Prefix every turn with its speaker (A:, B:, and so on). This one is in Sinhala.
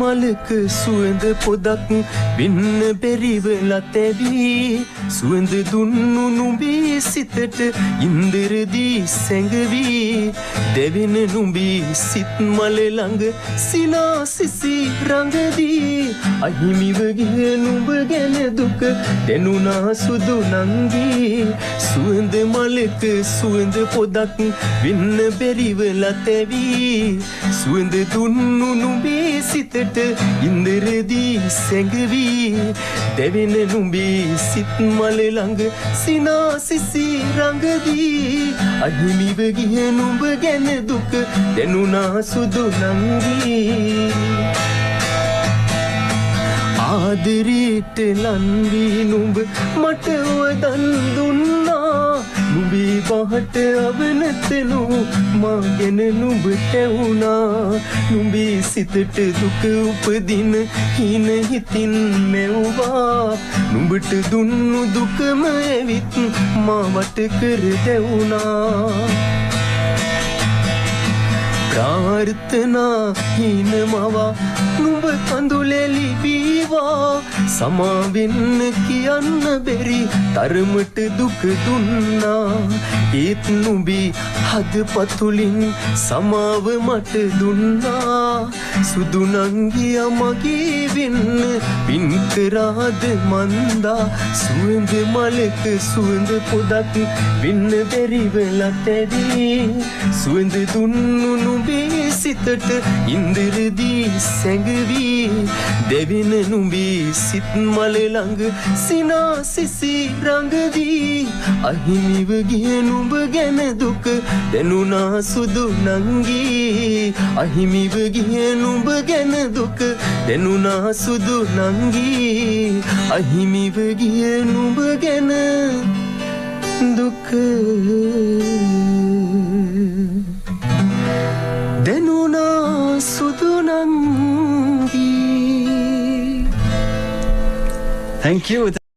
A: මලක සුවඳ පොදක් වෙන්න බැරිව ලතැවී සුවඳ දුන්නු නුඹේ සිතට ඉන්දරදී සැඟවී දෙවෙන නුඹේ සිත් මල ළඟ සිනාසිසි රඟදී අහිමිව ගිය නුඹ ගැන දුක දැනුණා සුදු නංගී සුවඳ මලක සුවඳ පොදක් වෙන්න බැරිව ලතැවී සුවඳ දුන්නු නුඹේ සිතට ඉන්දරදී සැඟවී දෙවෙන නුඹේ සිත් මල ළඟ සිනාසිසි රඟදී අහිමිව ගිය නුඹ ගැන දුක දැනුණා සුදු නංගී ආදරේට ලන්වී නුඹ මට වදන් දුන්නා නුඹේ බහට අවනතනු මා ගැන නුඹ කැවුනා නුඹේ සිතට දුක උපදින හින හිතින් මෙව්වා නුඹට දුන්නු දුකම ඇවිත් මා වට කර දෙවුනා ප්‍රාර්ථනා හිනමවා නුඹ කඳුලෙලි බීවා සමා වෙන්න කියන්න බැරි තරමට දුක දුන්නා ඒත් නුඹේ හදපතුලින් සමාව මට දුන්නා සුදු නංගියා මගේ වෙන්න පින් කරාද මන්දා සුවඳ මලක සුවඳ පොදක් වෙන්න බැරිව ලතැවී සුවඳ දුන්නු නුඹේ සිතට ඉන්දරදී සැඟවී දෙවෙන නුඹේ සිත් මල ළඟ සිනාසිසි රඟදී අහිමිව ගිය නුඹ ගැන දුක දැනුණා සුදු නංගී අහිමිව ගිය නුඹ ගැන දුක දැනුණා සුදු නංගී අහිමිව ගිය නුඹ ගැන දුක දැනුණා සුදු නංගී
B: Thank you.